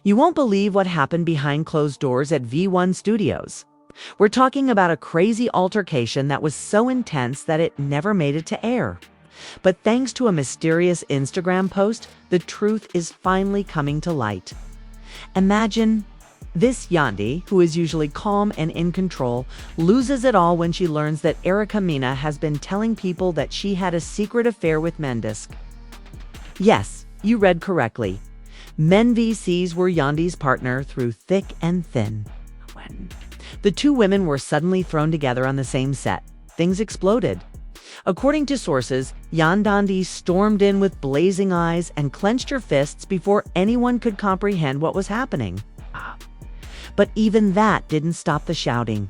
You won't believe what happened behind closed doors at V1 Studios. We're talking about a crazy altercation that was so intense that it never made it to air. But thanks to a mysterious Instagram post, the truth is finally coming to light. Imagine this Yandy, who is usually calm and in control, loses it all when she learns that ericamena has been telling people that she had a secret affair with Mendisk. Yes, you read correctly. Men VCs were Yandy's partner through thick and thin. When the two women were suddenly thrown together on the same set, things exploded. According to sources, Yandy stormed in with blazing eyes and clenched her fists before anyone could comprehend what was happening. But even that didn't stop the shouting.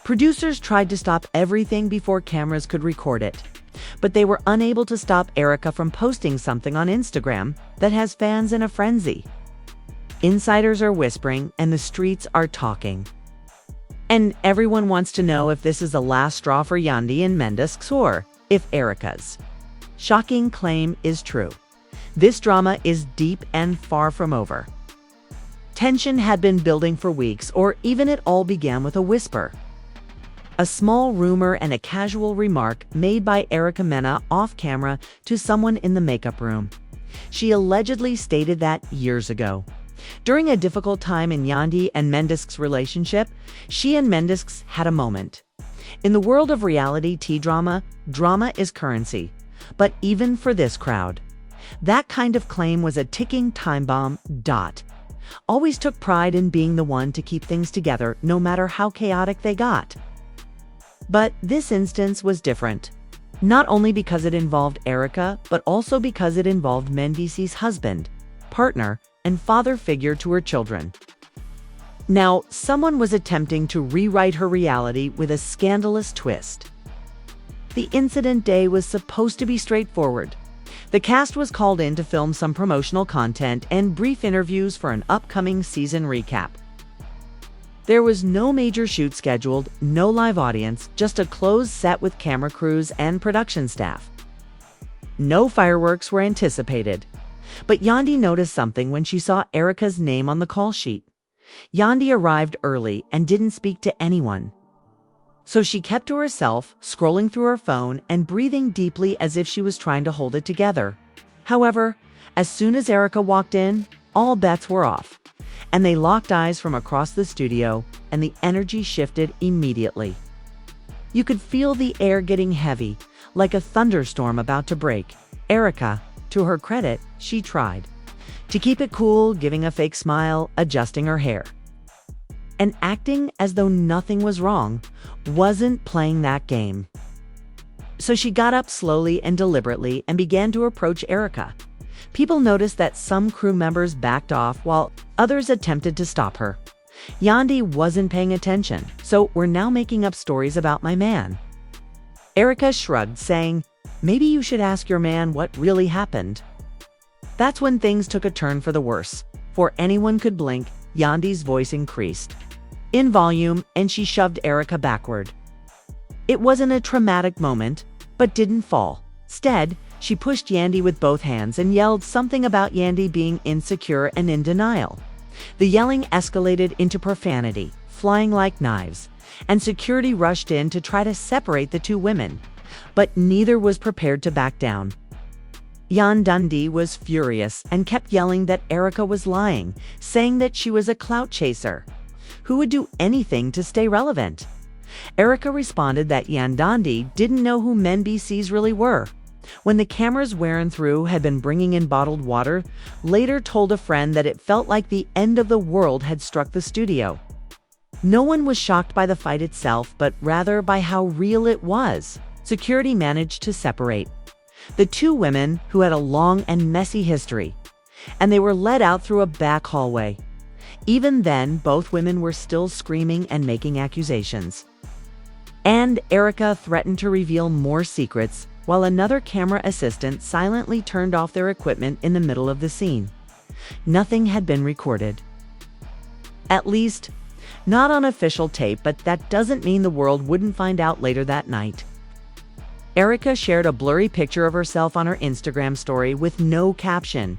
Producers tried to stop everything before cameras could record it, but they were unable to stop Erica from posting something on Instagram that has fans in a frenzy. Insiders are whispering and the streets are talking. And everyone wants to know if this is the last straw for Yandy and Mendisk's, or if Erica's shocking claim is true. This drama is deep and far from over. Tension had been building for weeks, or even it all began with a whisper. A small rumor and a casual remark made by ericamena off camera to someone in the makeup room. She allegedly stated that years ago, during a difficult time in Yandy and Mendisk's relationship, she and Mendisk had a moment. In the world of reality T-drama, drama is currency. But even for this crowd, that kind of claim was a ticking time bomb. Always took pride in being the one to keep things together, no matter how chaotic they got. But this instance was different. Not only because it involved Erica, but also because it involved Mendis's husband, partner, and father figure to her children. Now, someone was attempting to rewrite her reality with a scandalous twist. The incident day was supposed to be straightforward. The cast was called in to film some promotional content and brief interviews for an upcoming season recap. There was no major shoot scheduled, no live audience, just a closed set with camera crews and production staff. No fireworks were anticipated. But Yandy noticed something when she saw Erica's name on the call sheet. Yandy arrived early and didn't speak to anyone. So she kept to herself, scrolling through her phone and breathing deeply as if she was trying to hold it together. However, as soon as Erica walked in, all bets were off, and they locked eyes from across the studio, and the energy shifted immediately. You could feel the air getting heavy, like a thunderstorm about to break. Erica, to her credit, she tried to keep it cool, giving a fake smile, adjusting her hair, and acting as though nothing was wrong. Wasn't playing that game. So she got up slowly and deliberately and began to approach Erica. People noticed that some crew members backed off while others attempted to stop her. Yandy wasn't paying attention, so we're now making up stories about my man. Erica shrugged, saying, "Maybe you should ask your man what really happened." That's when things took a turn for the worse. Before anyone could blink, Yandy's voice increased in volume and she shoved Erica backward. It wasn't a traumatic moment, but didn't fall. Instead, she pushed Yandy with both hands and yelled something about Yandy being insecure and in denial. The yelling escalated into profanity, flying like knives, and security rushed in to try to separate the two women. But neither was prepared to back down. Yandy was furious and kept yelling that Erica was lying, saying that she was a clout chaser who would do anything to stay relevant. Erica responded that Yandy didn't know who men BCs really were. When the cameras wearing through had been bringing in bottled water, later told a friend that it felt like the end of the world had struck the studio. No one was shocked by the fight itself, but rather by how real it was. Security managed to separate the two women, who had a long and messy history, and they were led out through a back hallway. Even then, both women were still screaming and making accusations. And Erica threatened to reveal more secrets, while another camera assistant silently turned off their equipment in the middle of the scene. Nothing had been recorded. At least, not on official tape, but that doesn't mean the world wouldn't find out later that night. Erica shared a blurry picture of herself on her Instagram story with no caption,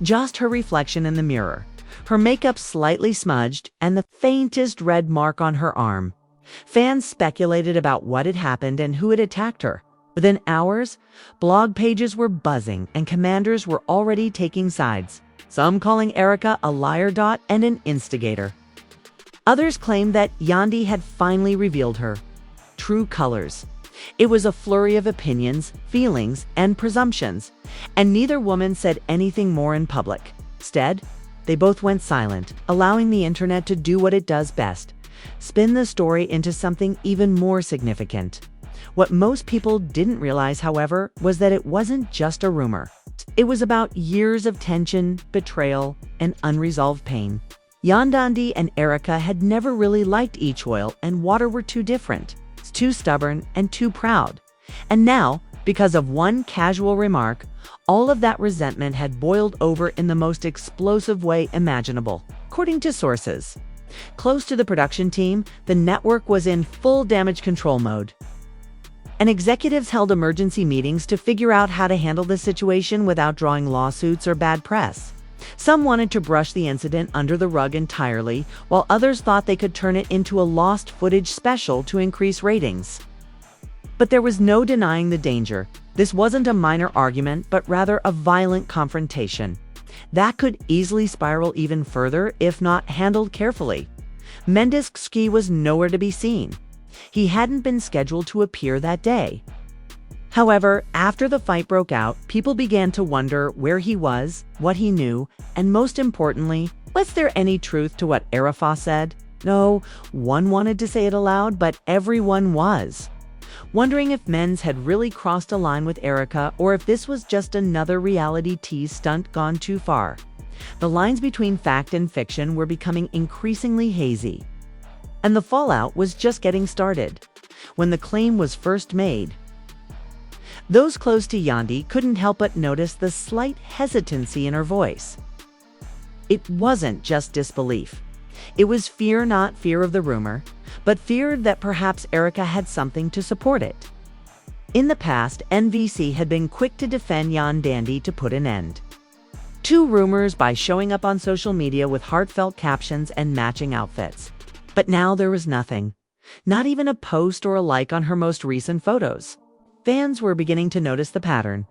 just her reflection in the mirror. her makeup slightly smudged, and the faintest red mark on her arm. Fans speculated about what had happened and who had attacked her. Within hours, blog pages were buzzing and commanders were already taking sides, some calling Erica a liar and an instigator. Others claimed that Yandy had finally revealed her true colors. It was a flurry of opinions, feelings, and presumptions, and neither woman said anything more in public. Instead, they both went silent, allowing the internet to do what it does best: spin the story into something even more significant. What most people didn't realize, however, was that it wasn't just a rumor. It was about years of tension, betrayal, and unresolved pain. Yandy and Erica had never really liked each oil, and water were too different, too stubborn, and too proud. And now, because of one casual remark, all of that resentment had boiled over in the most explosive way imaginable. According to sources close to the production team, the network was in full damage control mode, and executives held emergency meetings to figure out how to handle the situation without drawing lawsuits or bad press. Some wanted to brush the incident under the rug entirely, while others thought they could turn it into a lost footage special to increase ratings. But there was no denying the danger. This wasn't a minor argument, but rather a violent confrontation that could easily spiral even further if not handled carefully. Mendeski was nowhere to be seen. He hadn't been scheduled to appear that day. However, after the fight broke out, people began to wonder where he was, what he knew, and most importantly, was there any truth to what Erica said? No one wanted to say it aloud, but everyone was wondering if Mendes had really crossed a line with Erica, or if this was just another reality tease stunt gone too far. The lines between fact and fiction were becoming increasingly hazy, and the fallout was just getting started. When the claim was first made, those close to Yandy couldn't help but notice the slight hesitancy in her voice. It wasn't just disbelief. It was fear, not fear of the rumor, but fear that perhaps Erica had something to support it. In the past, NBC had been quick to defend Yandy to put an end to rumors by showing up on social media with heartfelt captions and matching outfits. But now there was nothing, not even a post or a like on her most recent photos. Fans were beginning to notice the pattern.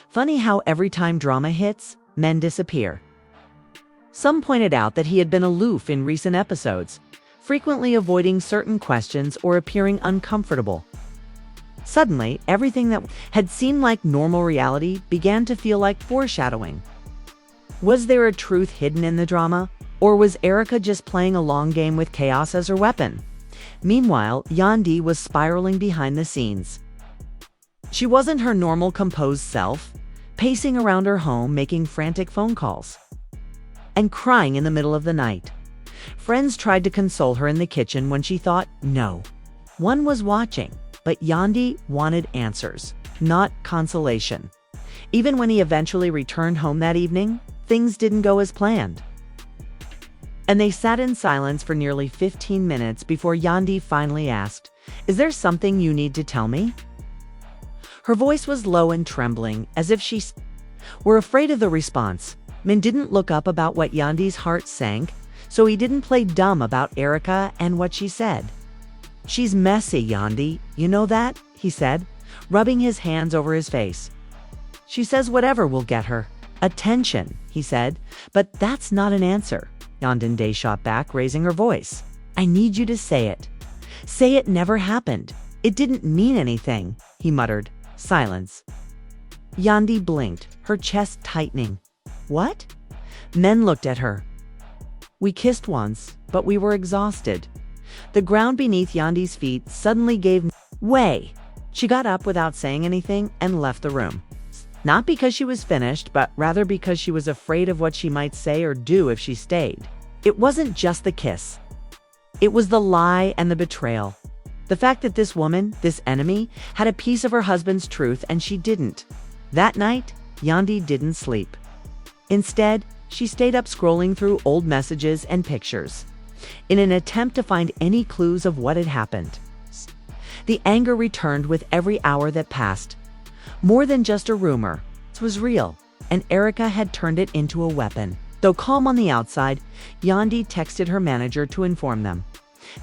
Funny how every time drama hits, men disappear. Some pointed out that he had been aloof in recent episodes, frequently avoiding certain questions or appearing uncomfortable. Suddenly, everything that had seemed like normal reality began to feel like foreshadowing. Was there a truth hidden in the drama, or was Erica just playing a long game with chaos as her weapon? Meanwhile, Yandy was spiraling behind the scenes. She wasn't her normal composed self, pacing around her home making frantic phone calls and crying in the middle of the night. Friends tried to console her in the kitchen when she thought no one was watching, but Yandy wanted answers, not consolation. Even when he eventually returned home that evening, things didn't go as planned, and they sat in silence for nearly 15 minutes before Yandy finally asked, "Is there something you need to tell me?" Her voice was low and trembling, as if she were afraid of the response. Min didn't look up about what Yandy's heart sank, so he didn't play dumb about Erica and what she said. "She's messy, Yandy, you know that?" he said, rubbing his hands over his face. "She says whatever will get her attention," he said, "but that's not an answer." Yandy shot back, raising her voice. "I need you to say it. Say it never happened. It didn't mean anything," he muttered. Silence. Yandy blinked, her chest tightening. "What?" Men looked at her. "We kissed once, but we were exhausted." The ground beneath Yandy's feet suddenly gave way. She got up without saying anything and left the room. Not because she was finished, but rather because she was afraid of what she might say or do if she stayed. It wasn't just the kiss. It was the lie and the betrayal. The fact that this woman, this enemy, had a piece of her husband's truth and she didn't. That night, Yandy didn't sleep. Instead, she stayed up scrolling through old messages and pictures in an attempt to find any clues of what had happened. The anger returned with every hour that passed. More than just a rumor, it was real, and Erica had turned it into a weapon. Though calm on the outside, Yandy texted her manager to inform them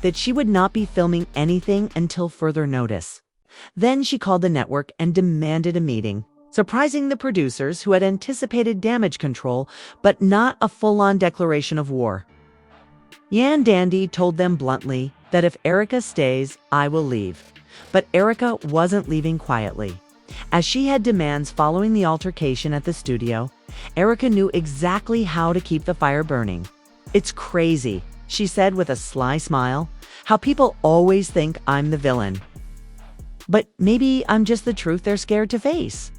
that she would not be filming anything until further notice. Then she called the network and demanded a meeting, surprising the producers who had anticipated damage control but not a full-on declaration of war. Yandy told them bluntly that if Erica stays, I will leave. But Erica wasn't leaving quietly. As she had demands following the altercation at the studio, Erica knew exactly how to keep the fire burning. "It's crazy," she said with a sly smile, "how people always think I'm the villain. But maybe I'm just the truth they're scared to face."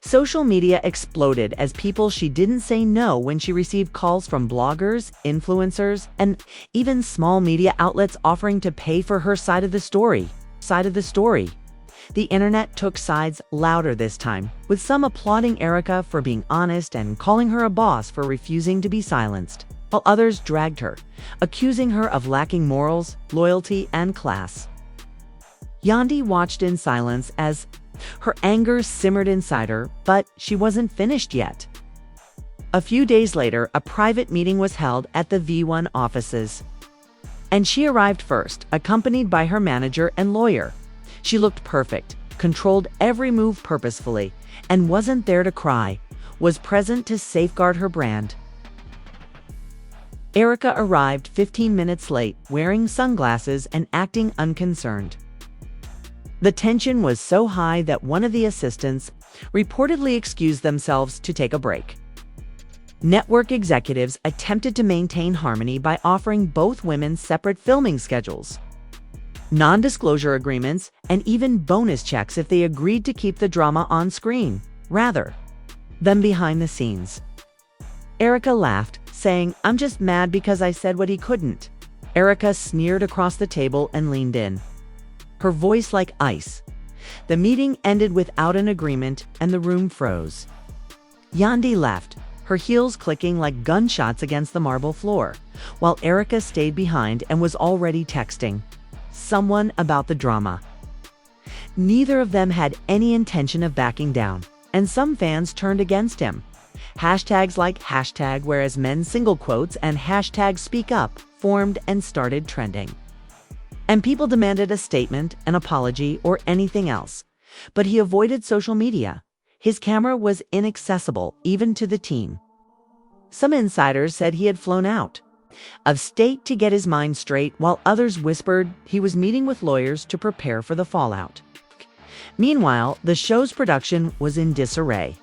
Social media exploded as people she didn't say no when she received calls from bloggers, influencers, and even small media outlets offering to pay for her side of the story. The internet took sides louder this time, with some applauding Erica for being honest and calling her a boss for refusing to be silenced, while others dragged her, accusing her of lacking morals, loyalty, and class. Yandy watched in silence as her anger simmered inside her, but she wasn't finished yet. A few days later, a private meeting was held at the V1 offices, and she arrived first, accompanied by her manager and lawyer. She looked perfect, controlled every move purposefully, and wasn't there to cry, was present to safeguard her brand. Erica arrived 15 minutes late, wearing sunglasses and acting unconcerned. The tension was so high that one of the assistants reportedly excused themselves to take a break. Network executives attempted to maintain harmony by offering both women separate filming schedules, non-disclosure agreements, and even bonus checks if they agreed to keep the drama on screen, rather than behind the scenes. Erica laughed, saying, "I'm just mad because I said what he couldn't." Erica sneered across the table and leaned in, her voice like ice. The meeting ended without an agreement, and the room froze. Yandy left, her heels clicking like gunshots against the marble floor, while Erica stayed behind and was already texting someone about the drama. Neither of them had any intention of backing down, and some fans turned against him. Hashtags like #whereasmen single quotes and #speakup formed and started trending. And people demanded a statement, an apology, or anything else. But he avoided social media. His camera was inaccessible, even to the team. Some insiders said he had flown out of state to get his mind straight, while others whispered he was meeting with lawyers to prepare for the fallout. Meanwhile, the show's production was in disarray,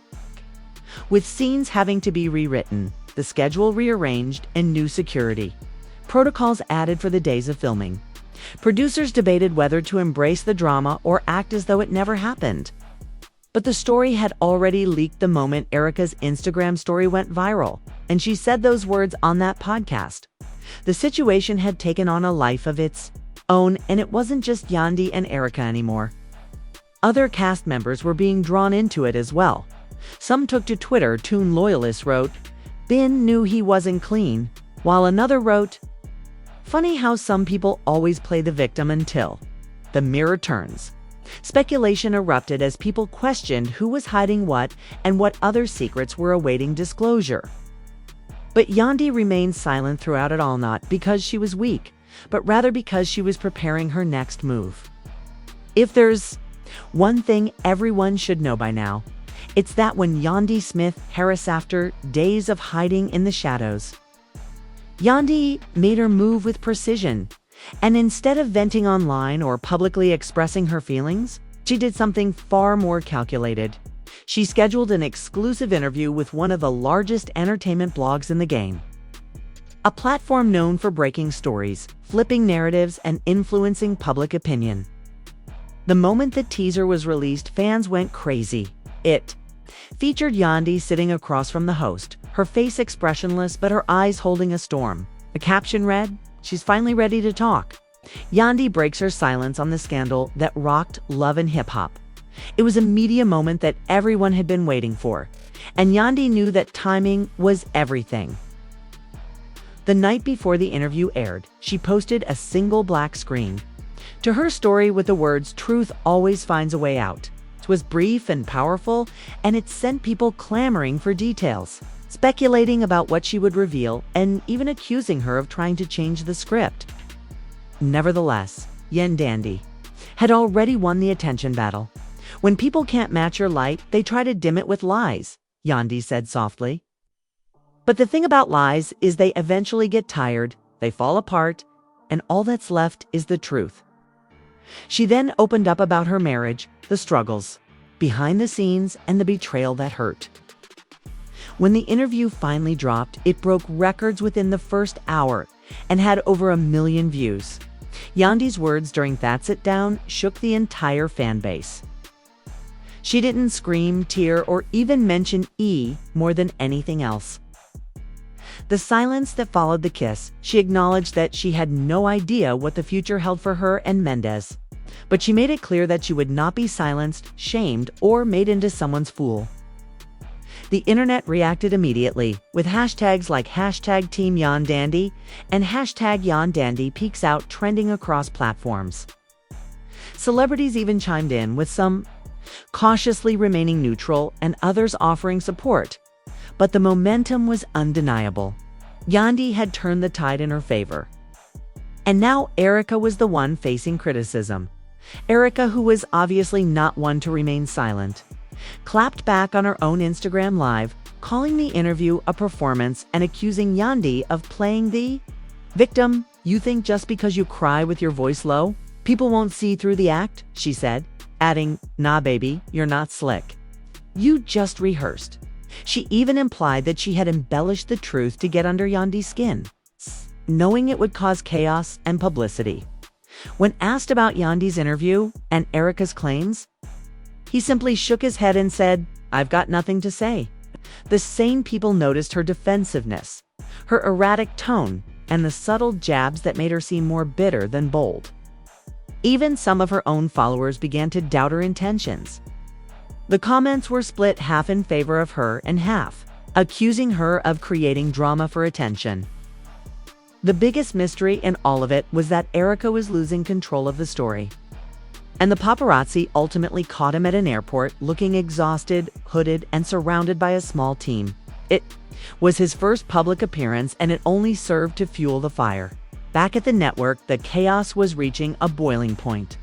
with scenes having to be rewritten, the schedule rearranged, and new security protocols added for the days of filming. Producers debated whether to embrace the drama or act as though it never happened. But the story had already leaked the moment Erica's Instagram story went viral, and she said those words on that podcast. The situation had taken on a life of its own, and it wasn't just Yandy and Erica anymore. Other cast members were being drawn into it as well. Some took to Twitter. Toon Loyalist wrote, "Bin knew he wasn't clean," while another wrote, "Funny how some people always play the victim until the mirror turns." Speculation erupted as people questioned who was hiding what and what other secrets were awaiting disclosure. But Yandy remained silent throughout it all, not because she was weak, but rather because she was preparing her next move. If there's one thing everyone should know by now, it's that when Yandy Smith harassed after days of hiding in the shadows, Yandy made her move with precision. And instead of venting online or publicly expressing her feelings, she did something far more calculated. She scheduled an exclusive interview with one of the largest entertainment blogs in the game, a platform known for breaking stories, flipping narratives, and influencing public opinion. The moment the teaser was released, fans went crazy. It featured Yandy sitting across from the host, her face expressionless but her eyes holding a storm. The caption read, "She's finally ready to talk." Yandy breaks her silence on the scandal that rocked Love and Hip Hop. It was a media moment that everyone had been waiting for, and Yandy knew that timing was everything. The night before the interview aired, she posted a single black screen to her story with the words, "Truth always finds a way out." It was brief and powerful, and it sent people clamoring for details. speculating about what she would reveal and even accusing her of trying to change the script. Nevertheless, Yandy had already won the attention battle. When people can't match your light, they try to dim it with lies, Yandy said softly. But the thing about lies is they eventually get tired, they fall apart, and all that's left is the truth. She then opened up about her marriage, the struggles, behind the scenes, and the betrayal that hurt. When the interview finally dropped, it broke records within the first hour and had over 1 million views. Yandy's words during that sit-down shook the entire fan base. She didn't scream, tear, or even mention E more than anything else. The silence that followed the kiss, she acknowledged that she had no idea what the future held for her and Mendes. But she made it clear that she would not be silenced, shamed, or made into someone's fool. The internet reacted immediately, with hashtags like #TeamYandandy and #YandandyPeaksOut trending across platforms. Celebrities even chimed in, with some cautiously remaining neutral and others offering support. But the momentum was undeniable. Yandy had turned the tide in her favor. And now Erica was the one facing criticism. Erica, who was obviously not one to remain silent, clapped back on her own Instagram Live, calling the interview a performance and accusing Yandy of playing the victim. "You think just because you cry with your voice low, people won't see through the act?" she said, adding, "Nah baby, you're not slick. You just rehearsed." She even implied that she had embellished the truth to get under Yandy's skin, knowing it would cause chaos and publicity. When asked about Yandy's interview and Erica's claims, he simply shook his head and said, "I've got nothing to say." The sane people noticed her defensiveness, her erratic tone, and the subtle jabs that made her seem more bitter than bold. Even some of her own followers began to doubt her intentions. The comments were split, half in favor of her and half accusing her of creating drama for attention. The biggest mystery in all of it was that Erica was losing control of the story. And the paparazzi ultimately caught him at an airport, looking exhausted, hooded, and surrounded by a small team. It was his first public appearance, and it only served to fuel the fire. Back at the network, the chaos was reaching a boiling point.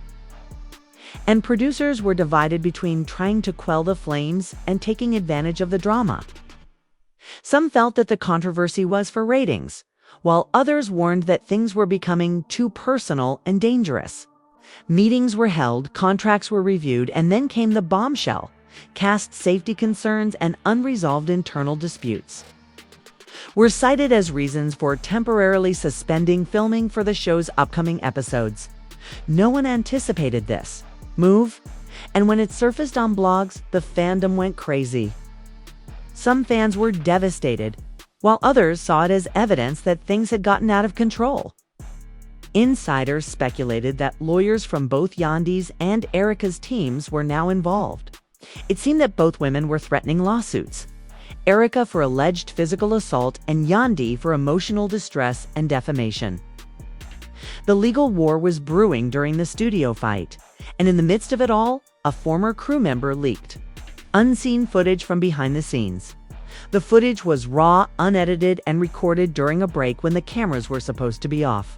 And producers were divided between trying to quell the flames and taking advantage of the drama. Some felt that the controversy was for ratings, while others warned that things were becoming too personal and dangerous. Meetings were held, contracts were reviewed, and then came the bombshell: cast safety concerns and unresolved internal disputes were cited as reasons for temporarily suspending filming for the show's upcoming episodes. No one anticipated this move, and when it surfaced on blogs, the fandom went crazy. Some fans were devastated, while others saw it as evidence that things had gotten out of control. Insiders speculated that lawyers from both Yandy's and Erica's teams were now involved. It seemed that both women were threatening lawsuits, Erica for alleged physical assault and Yandy for emotional distress and defamation. The legal war was brewing during the studio fight, and in the midst of it all, a former crew member leaked unseen footage from behind the scenes. The footage was raw, unedited, and recorded during a break when the cameras were supposed to be off.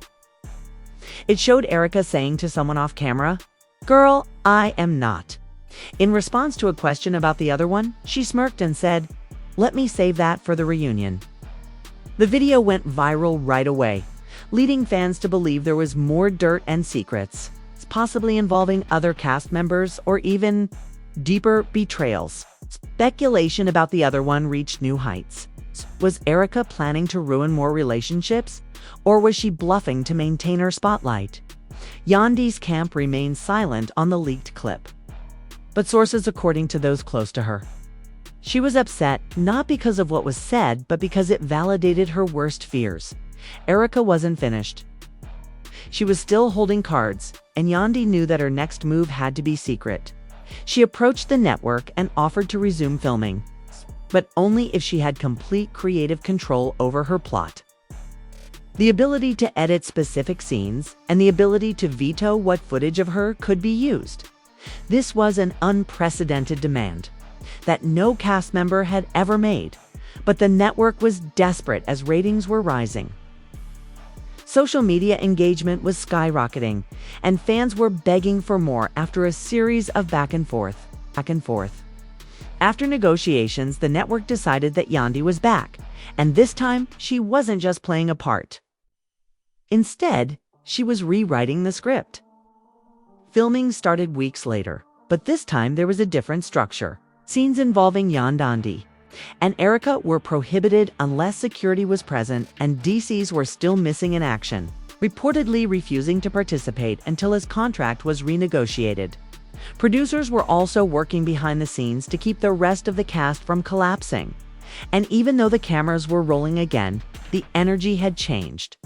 It showed Erica saying to someone off camera, "Girl, I am not." In response to a question about the other one, she smirked and said, "Let me save that for the reunion." The video went viral right away, leading fans to believe there was more dirt and secrets, possibly involving other cast members or even deeper betrayals. Speculation about the other one reached new heights. Was Erica planning to ruin more relationships, or was she bluffing to maintain her spotlight? Yandy's camp remained silent on the leaked clip, but sources according to those close to her. She was upset not because of what was said, but because it validated her worst fears. Erica wasn't finished. She was still holding cards, and Yandy knew that her next move had to be secret. She approached the network and offered to resume filming, but only if she had complete creative control over her plot. The ability to edit specific scenes and the ability to veto what footage of her could be used. This was an unprecedented demand. that no cast member had ever made. But the network was desperate as ratings were rising. Social media engagement was skyrocketing, and fans were begging for more after a series of back and forth. After negotiations, the network decided that Yandy was back, and this time she wasn't just playing a part. Instead, she was rewriting the script. Filming started weeks later, but this time there was a different structure. Scenes involving Yandy and Erica were prohibited unless security was present, and DCs were still missing in action, reportedly refusing to participate until his contract was renegotiated. Producers were also working behind the scenes to keep the rest of the cast from collapsing. And even though the cameras were rolling again, the energy had changed.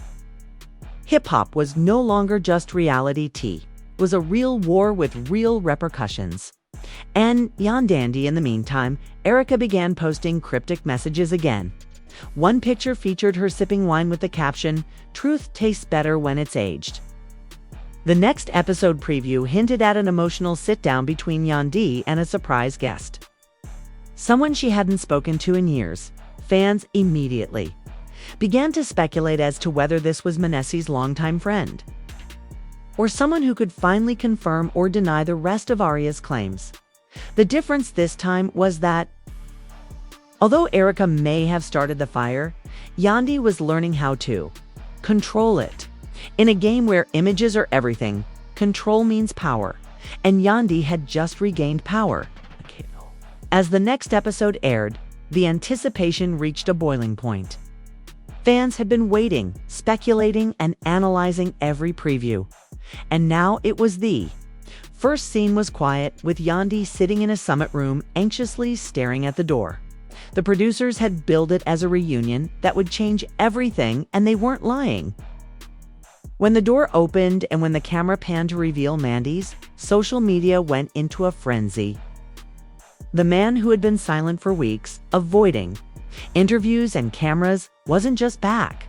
Hip-hop was no longer just reality T. It was a real war with real repercussions. And Yandy, in the meantime, Erica began posting cryptic messages again. One picture featured her sipping wine with the caption, "Truth tastes better when it's aged." The next episode preview hinted at an emotional sit-down between Yandy and a surprise guest. Someone she hadn't spoken to in years. Fans immediately began to speculate as to whether this was Manessi's longtime friend, or someone who could finally confirm or deny the rest of Aria's claims. The difference this time was that, although Erica may have started the fire, Yandy was learning how to control it. In a game where images are everything, control means power, and Yandy had just regained power. As the next episode aired, the anticipation reached a boiling point. Fans had been waiting, speculating, and analyzing every preview. And now it was the first scene was quiet, with Yandy sitting in a summit room, anxiously staring at the door. The producers had billed it as a reunion that would change everything, and they weren't lying. When the door opened and when the camera panned to reveal Mandy's, social media went into a frenzy. The man who had been silent for weeks, avoiding interviews and cameras, wasn't just back,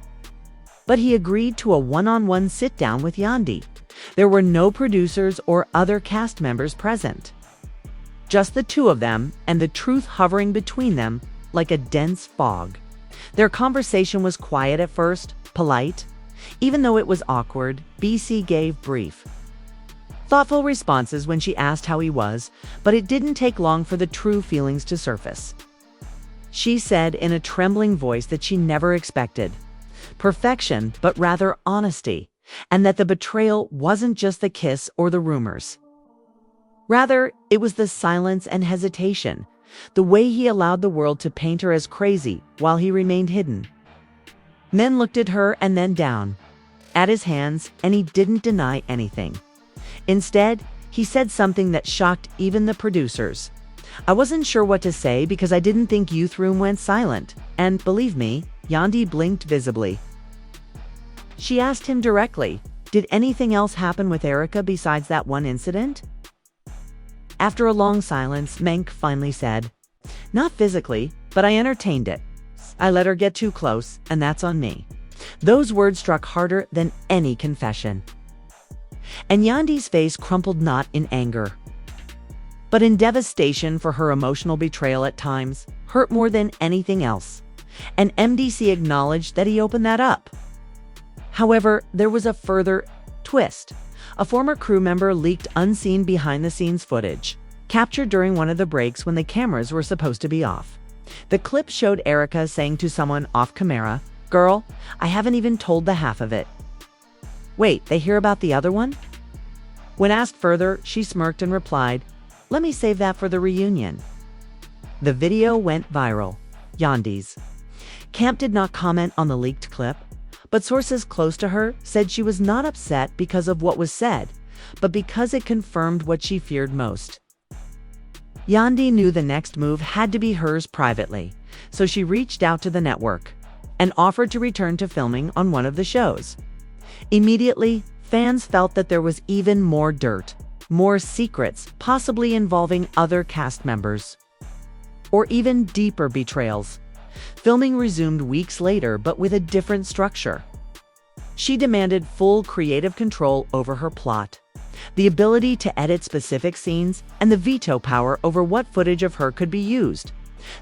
but he agreed to a one-on-one sit-down with Yandy. There were no producers or other cast members present. Just the two of them, and the truth hovering between them like a dense fog. Their conversation was quiet at first, polite. Even though it was awkward, BC gave brief, thoughtful responses when she asked how he was, but it didn't take long for the true feelings to surface. She said in a trembling voice that she never expected perfection, but rather honesty, and that the betrayal wasn't just the kiss or the rumors. Rather, it was the silence and hesitation, the way he allowed the world to paint her as crazy while he remained hidden. Men looked at her and then down at his hands, and he didn't deny anything. Instead, he said something that shocked even the producers. "I wasn't sure what to say because I didn't think youth room went silent. And believe me," Yandy blinked visibly. She asked him directly, "Did anything else happen with Erica besides that one incident?" After a long silence, Menk finally said, "Not physically, but I entertained it. I let her get too close, and that's on me." Those words struck harder than any confession. And Yandy's face crumpled not in anger, but in devastation for her emotional betrayal at times, hurt more than anything else. And MDC acknowledged that he opened that up. However, there was a further twist. A former crew member leaked unseen behind-the-scenes footage, captured during one of the breaks when the cameras were supposed to be off. The clip showed Erica saying to someone off camera, "Girl, I haven't even told the half of it." "Wait, they hear about the other one?" When asked further, she smirked and replied, "Let me save that for the reunion." The video went viral. Yandy's camp did not comment on the leaked clip, but sources close to her said she was not upset because of what was said, but because it confirmed what she feared most. Yandy knew the next move had to be hers privately, so she reached out to the network and offered to return to filming on one of the shows. Immediately, fans felt that there was even more dirt, more secrets, possibly involving other cast members, or even deeper betrayals. Filming resumed weeks later, but with a different structure. She demanded full creative control over her plot. the ability to edit specific scenes, and the veto power over what footage of her could be used.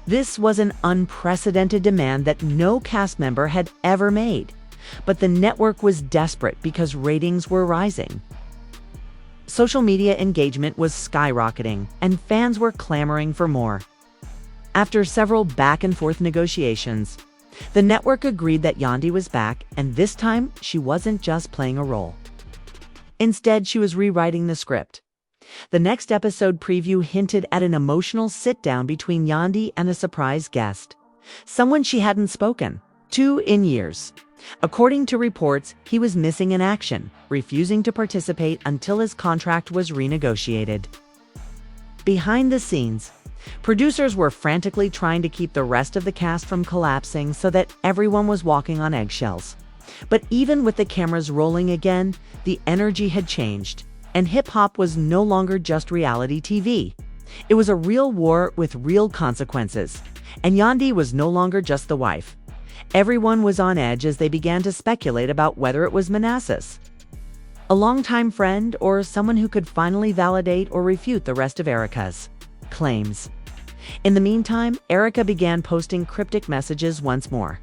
This was an unprecedented demand that no cast member had ever made. But the network was desperate because ratings were rising. Social media engagement was skyrocketing, and fans were clamoring for more. After several back-and-forth negotiations, the network agreed that Yandy was back, and this time she wasn't just playing a role. Instead, she was rewriting the script. The next episode preview hinted at an emotional sit-down between Yandy and a surprise guest, someone she hadn't spoken to in years. According to reports, he was missing in action, refusing to participate until his contract was renegotiated. Behind the scenes, producers were frantically trying to keep the rest of the cast from collapsing so that everyone was walking on eggshells. But even with the cameras rolling again, the energy had changed, and hip-hop was no longer just reality TV. It was a real war with real consequences, and Yandy was no longer just the wife. Everyone was on edge as they began to speculate about whether it was Manassas, a longtime friend, or someone who could finally validate or refute the rest of Erica's claims. In the meantime, Erica began posting cryptic messages once more.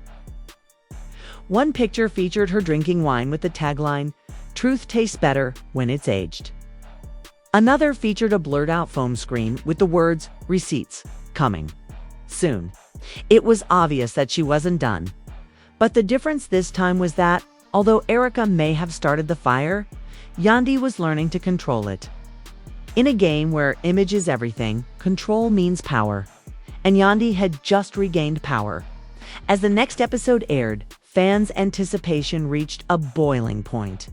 One picture featured her drinking wine with the tagline, "Truth tastes better when it's aged." Another featured a blurred-out foam screen with the words, "Receipts coming soon." It was obvious that she wasn't done. But the difference this time was that, although Erica may have started the fire, Yandy was learning to control it. In a game where image is everything, control means power. And Yandy had just regained power. As the next episode aired, fans' anticipation reached a boiling point.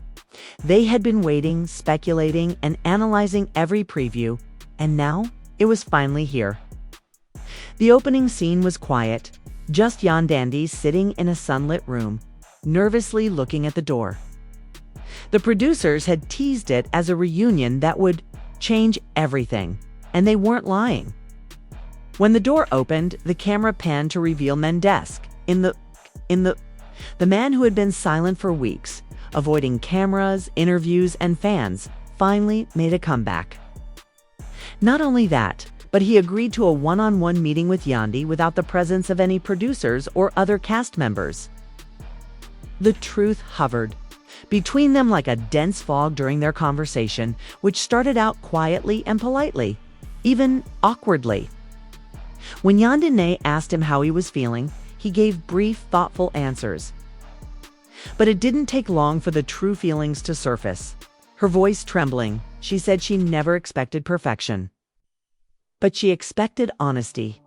They had been waiting, speculating, and analyzing every preview, and now it was finally here. The opening scene was quiet, just Yandy sitting in a sunlit room, nervously looking at the door. The producers had teased it as a reunion that would change everything, and they weren't lying. When the door opened, the camera panned to reveal Mendesk, the man who had been silent for weeks, avoiding cameras, interviews, and fans, finally made a comeback. Not only that, but he agreed to a one-on-one meeting with Yandy without the presence of any producers or other cast members. The truth hovered between them like a dense fog during their conversation, which started out quietly and politely, even awkwardly. When Yandy asked him how he was feeling, he gave brief, thoughtful answers. But it didn't take long for the true feelings to surface. Her voice trembling, she said she never expected perfection. But she expected honesty.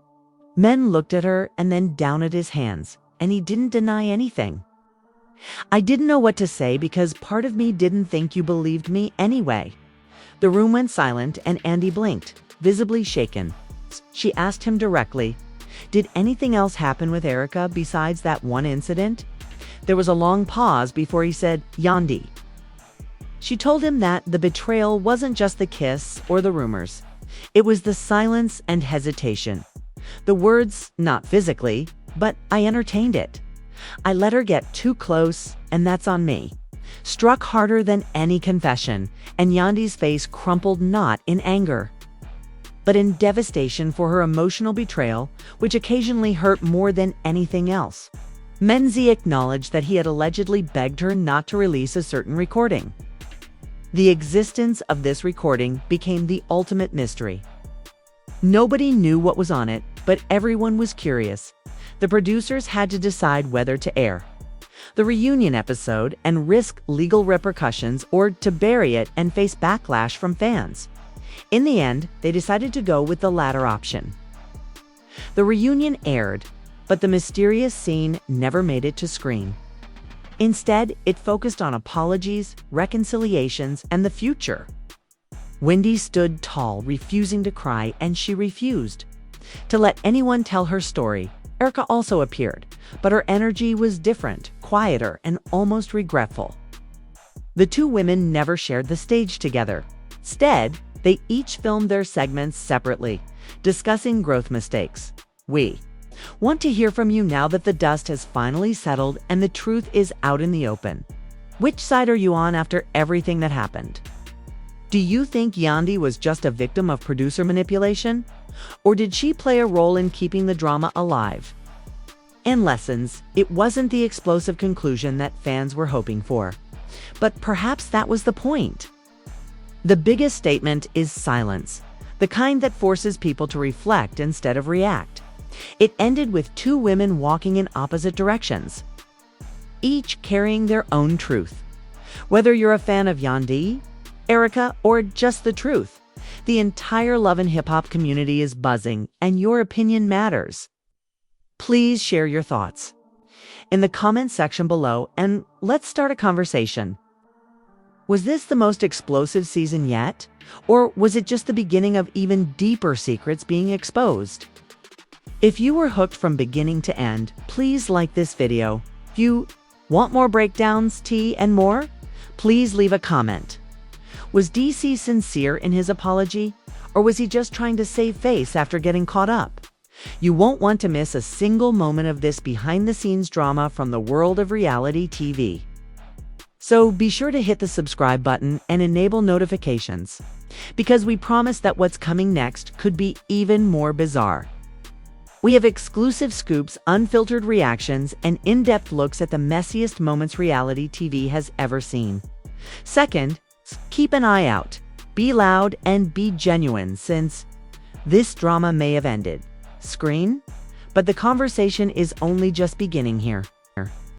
Men looked at her and then down at his hands, and he didn't deny anything. "I didn't know what to say because part of me didn't think you believed me anyway." The room went silent and Yandy blinked, visibly shaken. She asked him directly, "Did anything else happen with Erica besides that one incident?" There was a long pause before he said, "Yandy." She told him that the betrayal wasn't just the kiss or the rumors. It was the silence and hesitation. The words, not physically, but I entertained it. I let her get too close, and that's on me. Struck harder than any confession, and Yandy's face crumpled not in anger, but in devastation for her emotional betrayal, which occasionally hurt more than anything else. Menzie acknowledged that he had allegedly begged her not to release a certain recording. The existence of this recording became the ultimate mystery. Nobody knew what was on it, but everyone was curious. The producers had to decide whether to air the reunion episode and risk legal repercussions, or to bury it and face backlash from fans. In the end, they decided to go with the latter option. The reunion aired, but the mysterious scene never made it to screen. Instead, it focused on apologies, reconciliations, and the future. Wendy stood tall, refusing to cry, and she refused to let anyone tell her story. Erica also appeared, but her energy was different, quieter, and almost regretful. The two women never shared the stage together. Instead, they each filmed their segments separately, discussing growth mistakes. We want to hear from you now that the dust has finally settled and the truth is out in the open. Which side are you on after everything that happened? Do you think Yandy was just a victim of producer manipulation? Or did she play a role in keeping the drama alive? And lessons, it wasn't the explosive conclusion that fans were hoping for. But perhaps that was the point. The biggest statement is silence, the kind that forces people to reflect instead of react. It ended with two women walking in opposite directions, each carrying their own truth. Whether you're a fan of Yandy, Erica, or just the truth, the entire Love and Hip Hop community is buzzing, and your opinion matters. Please share your thoughts in the comment section below, and let's start a conversation. Was this the most explosive season yet? Or was it just the beginning of even deeper secrets being exposed? If you were hooked from beginning to end, please like this video. If you want more breakdowns, tea, and more, please leave a comment. Was DC sincere in his apology? Or was he just trying to save face after getting caught up? You won't want to miss a single moment of this behind-the-scenes drama from the world of reality TV. So be sure to hit the subscribe button and enable notifications, because we promise that what's coming next could be even more bizarre. We have exclusive scoops, unfiltered reactions, and in-depth looks at the messiest moments reality TV has ever seen. Second, keep an eye out. Be loud and be genuine, since this drama may have ended. Screen? But the conversation is only just beginning here.